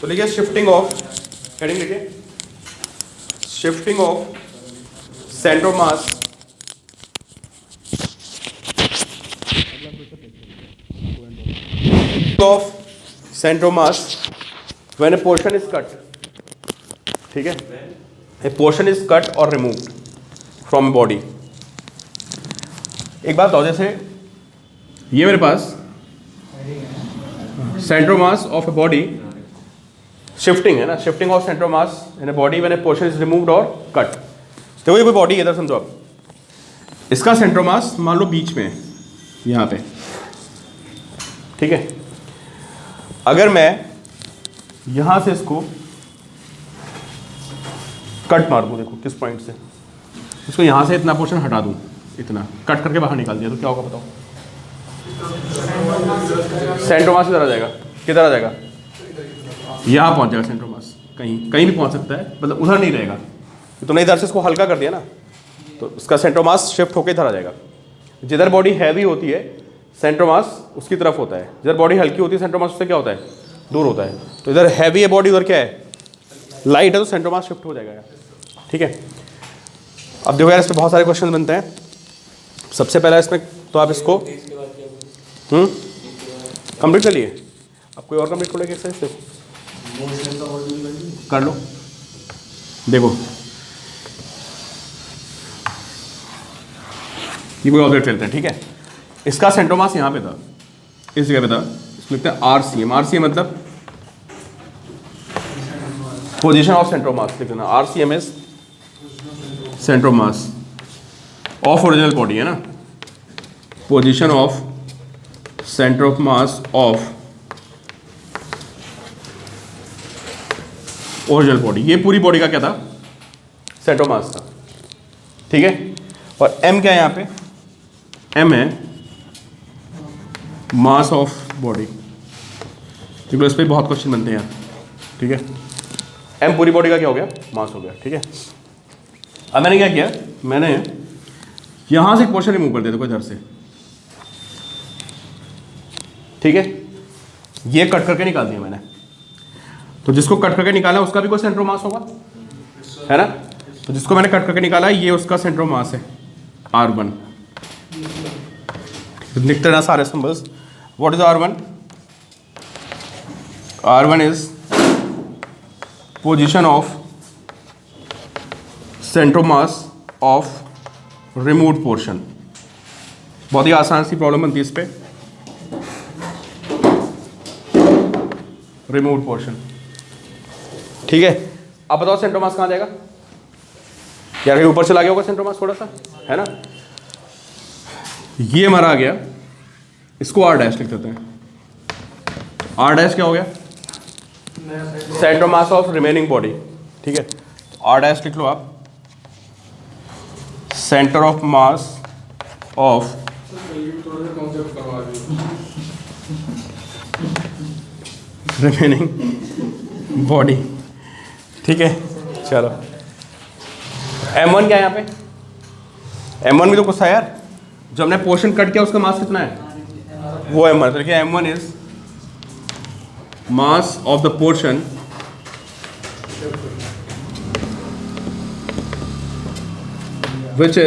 तो लिखिए shifting of, heading लिखिए shifting of centre of mass of centre of mass when a portion is cut, ठीक है, a portion is cut और removed from body. एक बात बताओ, जैसे ये मेरे पास centre of mass of a body, shifting है ना, shifting of centre of mass in a body when a portion is removed और कट। देखो ये कोई बॉडी है, इधर समझो आप, इसका सेंटर ऑफ मास मान लो बीच में है, यहाँ पे, ठीक है। अगर मैं यहां से इसको कट मार दूं, देखो किस पॉइंट से, इसको यहां से इतना पोर्शन हटा दूं, इतना कट करके बाहर निकाल दिया, तो क्या होगा बताओ? सेंटर ऑफ मास किधर आ जाएगा, किधर आ जाएगा? यहाँ पहुंच जाएगा सेंटर ऑफ मास, कहीं कहीं भी पहुंच सकता है, मतलब उधर नहीं रहेगा। तो तुमने इधर से इसको हल्का कर दिया ना, तो उसका सेंटर ऑफ मास शिफ्ट होकर इधर आ जाएगा। जिधर बॉडी हैवी होती है सेंटर ऑफ मास उसकी तरफ होता है, जिधर बॉडी हल्की होती है सेंटर ऑफ मास उससे क्या होता है, दूर होता है। तो इधर हैवी है बॉडी, उधर क्या है, लाइट है, तो सेंटर ऑफ मास शिफ्ट हो जाएगा, ठीक है। अब देखो यार, इस पर बहुत सारे क्वेश्चन बनते हैं। सबसे पहला इसमें तो आप इसको कंप्लीट कर लिए, अब कोई और कंप्लीट कर लेंगे एक्सरसाइज कर लो। देखो ये कोई ऑब्जेक्ट लेते हैं, ठीक है, इसका सेंटर मास यहाँ पे था, इस जगह पे था, इसको लिखते हैं आरसीएम। आरसीएम मतलब पोजीशन ऑफ सेंटर ऑफ मास, लिख देना RCM is centre of mass of original body, है ना, position of centre of mass of original body. ये पूरी बॉडी का क्या था, सेंटर ऑफ मास था, ठीक है। और एम क्या है यहाँ पे, एम है मास ऑफ बॉडी। देखो इस पर बहुत क्वेश्चन बनते हैं यार, ठीक है। एम पूरी बॉडी का क्या हो गया, मास हो गया, ठीक है। अब मैंने क्या किया, मैंने यहां से एक पोर्शन रिमूव कर दिया, देखो इधर से, ठीक है, ये कट करके निकाल दिया मैंने। तो जिसको कट करके निकाला उसका भी कोई सेंटर ऑफ मास होगा, है ना। तो जिसको मैंने कट करके निकाला ये उसका सेंटर ऑफ मास है R1। लिखते ना सारे symbols. What is R1? R1 is position of centre of mass of removed portion. बहुत ही आसान सी प्रॉब्लम बनती है इस पे, रिमूव्ड पोर्शन, ठीक है। अब बताओ सेंटर ऑफ मास कहाँ जाएगा यार, कहीं ऊपर चला गया होगा सेंटर ऑफ मास थोड़ा सा, है ना। ये हमारा आ गया, इसको R डैश लिख देते हैं। R डैश क्या हो गया, centre of mass of remaining body, ठीक है। R डैश लिख लो आप, centre of mass of remaining body, ठीक है। चलो M1 क्या है यहाँ पे, M1 भी तो कुछ था यार, जो हमने पोर्शन कट किया उसका मास कितना है, वो M1। तो देखिए M1 is mass of the portion which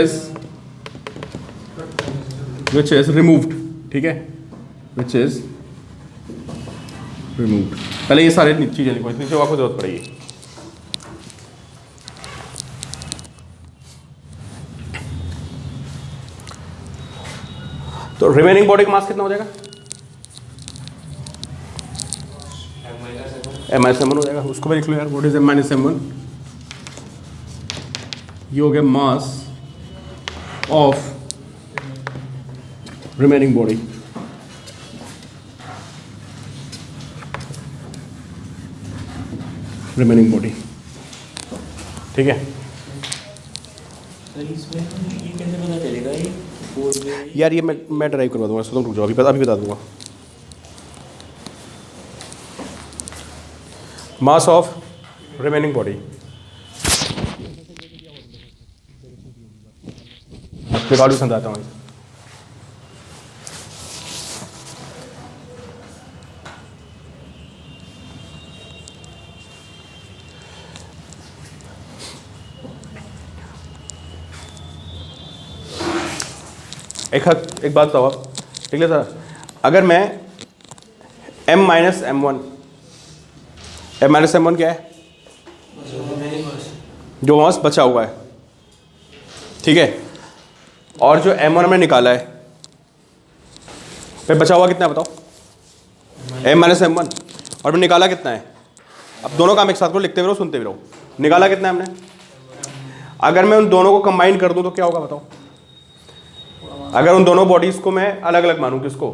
is removed, ठीक है, which is removed। पहले ये सारे चीजें लिखो, नीचे आपको जरूरत पड़ेगी। तो रिमेनिंग बॉडी का मास कितना हो जाएगा, M-M1 हो जाएगा। उसको भी लिख लो यार, व्हाट इज M-M1? ये हो गया mass of remaining body, remaining body, ठीक है। ये कैसे पता चलेगा ये यार ये मैं ड्राइव करवा दूंगा, तुम रुक जाओ, अभी बता दूंगा। Mass of remaining body, record भी समझाता हूँ। एक बात बताओ आप, ठीक है सर, अगर मैं m माइनस एम वन क्या है, जो मास बचा हुआ है, ठीक है, और जो m1 हमने निकाला है, फिर बचा हुआ कितना है बताओ, m माइनस एम वन, और मैं निकाला कितना है। अब दोनों काम एक साथ को लिखते भी रहो, सुनते भी रहो। निकाला कितना है हमने, अगर मैं उन दोनों को कंबाइन कर दूं तो क्या होगा बताओ। अगर उन दोनों बॉडीज को मैं अलग अलग मानूं, किसको,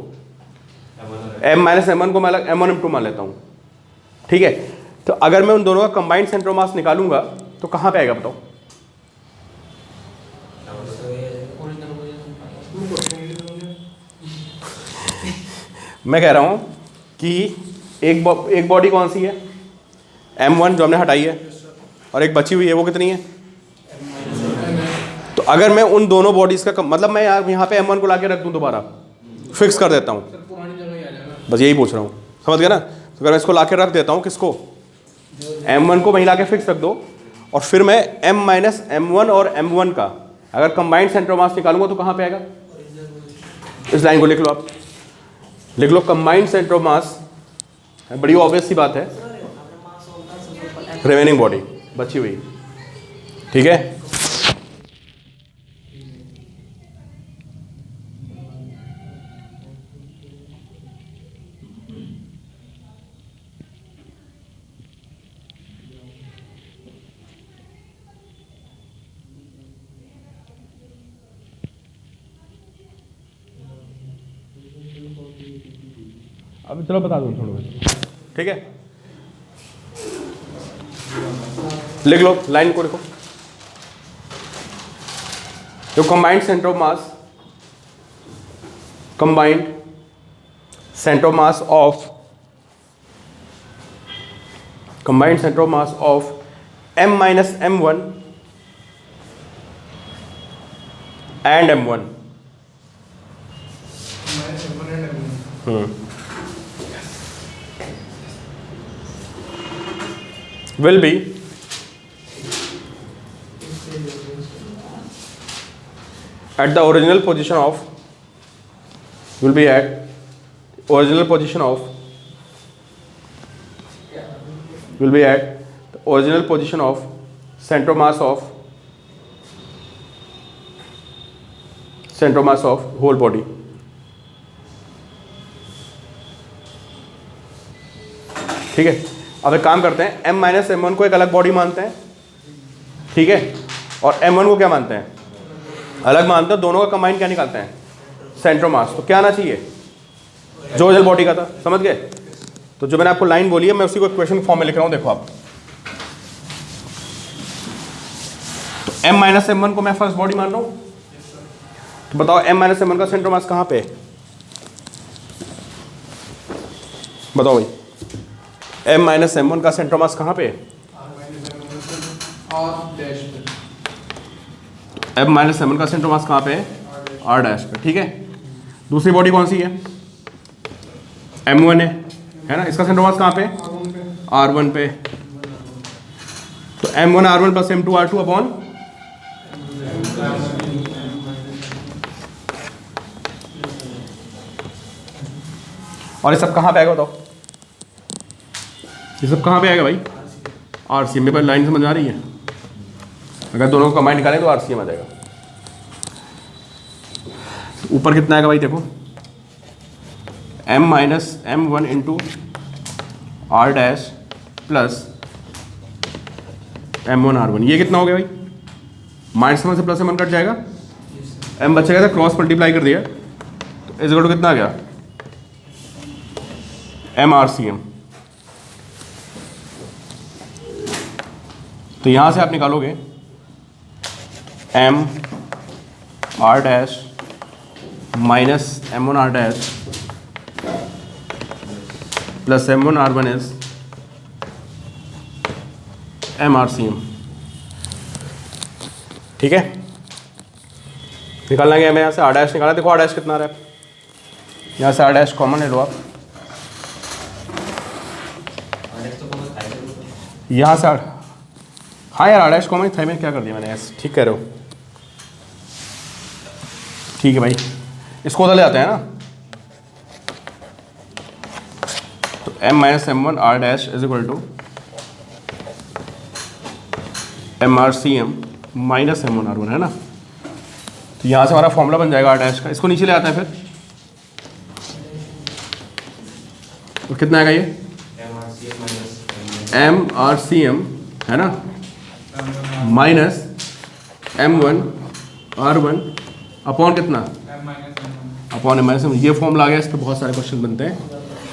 m माइनस एम वन को मैं अलग m1 m2 मान लेता हूं, ठीक है। तो अगर मैं उन दोनों का कंबाइंड सेंटर ऑफ मास निकालूंगा तो कहां पे आएगा बताओ। मैं कह रहा हूं कि एक बॉडी कौन सी है, m1 जो हमने हटाई है, और एक बची हुई है, वो कितनी है। तो अगर मैं उन दोनों बॉडीज का मतलब मैं यहाँ पे m1 को लाके रख दूं, दोबारा फिक्स कर देता हूँ, बस यही पूछ रहा हूँ, समझ गया ना। तो अगर मैं इसको लाके रख देता हूँ, किसको, m1 को वहीं लाके फिक्स रख दो, और फिर मैं m माइनस m1 और m1 का अगर कंबाइंड सेंटर ऑफ मास निकालूंगा तो कहाँ पे आएगा। इस लाइन को लिख लो, आप लिख लो, कंबाइंड सेंटर ऑफ मास, बड़ी ऑब्वियस सी बात है, रिमेनिंग बॉडी बची हुई, ठीक है। अब चलो बता दो छोड़ो, ठीक है, लिख लो, लाइन को लिखो, जो combined centre of mass, combined centre of mass of, combined centre of mass of m minus m1 and m1 will be at the original position of, will be at original position of, will be at the original position of center of mass of, center of mass of whole body, ठीक है। अब एक काम करते हैं, m minus m one को एक अलग बॉडी मानते हैं, ठीक है, और m1 को क्या मानते हैं, अलग मानते हैं। दोनों का कंबाइन क्या निकालते हैं, सेंटर ऑफ मास। तो क्या आना चाहिए, जो ओरिजिनल बॉडी का था, समझ गए। तो जो मैंने आपको लाइन बोली है, मैं उसी को इक्वेशन फॉर्म में लिख रहा हूँ, देखो आप। तो m माइनस एम वन को मैं फर्स्ट बॉडी मान रहा हूँ, तो बताओ m माइनस एम वन का सेंटर ऑफ मास कहाँ पे है, बताओ भाई। m माइनस एम वन का सेंटर ऑफ मास कहाँ पे है, m माइनस एम वन का सेंटर ऑफ मास कहाँ पे है, r डैश पे, ठीक है। दूसरी बॉडी कौन सी है, m1 है ना, इसका सेंटर ऑफ मास कहाँ पे, r1 पे। तो m1 r1 plus m2 r2 upon, और ये सब कहाँ पे आएगा बताओ, ये सब कहाँ पे आएगा भाई, आरसीएम। मेरे पास लाइन समझ आ रही है, अगर दोनों को कंबाइन निकालें तो आरसीएम आ जाएगा। ऊपर कितना आएगा भाई, देखो, m minus m one into r dash plus m1 r1, ये कितना हो गया भाई, माइनस वन से प्लस m1 कट जाएगा, m बचेगा, तो क्रॉस मल्टीप्लाई कर दिया, तो इस कितना आ गया, m RCM। तो यहाँ से आप निकालोगे m r dash minus m1 r dash plus m1 r1 is m RCM, ठीक है। निकालना गया, मैं यहाँ से r डैश निकाला, देखो r डैश कितना आ रहा है, यहाँ से r डैश कॉमन ले लो आप, यहाँ से हाँ यार, r डैश कॉमन था, मैं क्या कर दिया मैंने, ऐसे ठीक कह रहे हो, ठीक है भाई। इसको उधर ले आते हैं ना, तो m minus m one r dash is equal to m r c m minus m one r one, है ना। तो यहाँ से हमारा फॉर्मूला बन जाएगा आर डैश का, इसको नीचे ले आते हैं फिर, तो कितना आएगा ये एम आर सी एम, है ना, minus m one r one upon कितना अपॉन एम माइनस एम। ये फॉर्मूला आ गया, इस पर बहुत सारे क्वेश्चन बनते हैं,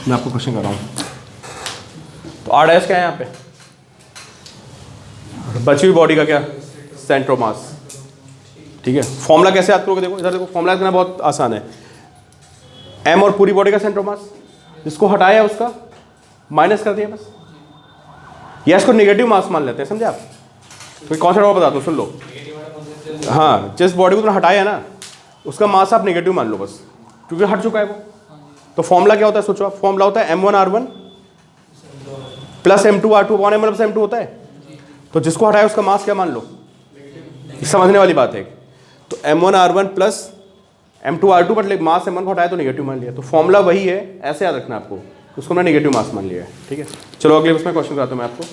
मैं आपको क्वेश्चन कर रहा हूँ। तो आर डैश क्या है यहाँ पे, बची हुई बॉडी का क्या, सेंटर ऑफ मास, ठीक है। फॉर्मूला कैसे याद करोगे, देखो इधर देखो, फॉर्मूला करना बहुत आसान है। एम और पूरी बॉडी का सेंटर ऑफ मास, जिसको हटाया उसका माइनस कर दिया बस, या इसको नेगेटिव मास मान लेते हैं, समझे आप। तो कॉन्सेप्ट और बता दो, सुन लो। हाँ, जिस बॉडी को तुमने हटाया ना उसका मास आप नेगेटिव मान लो बस, क्योंकि हट चुका है वो। तो फॉर्मूला क्या होता है, सोचो आप, फॉर्मूला होता है m1r1 plus m2r2 upon m1 plus m2 होता है। तो जिसको हटाया उसका मास क्या मान लो, समझने वाली बात है। तो m1r1 plus m2r2 but mass m1 को हटाया तो नेगेटिव मान लिया। तो फॉर्मूला वही है, ऐसे याद रखना आपको, उसको मैं नेगेटिव मास मान लिया है, ठीक है। चलो अगले उसमें क्वेश्चन कराता हूँ मैं आपको।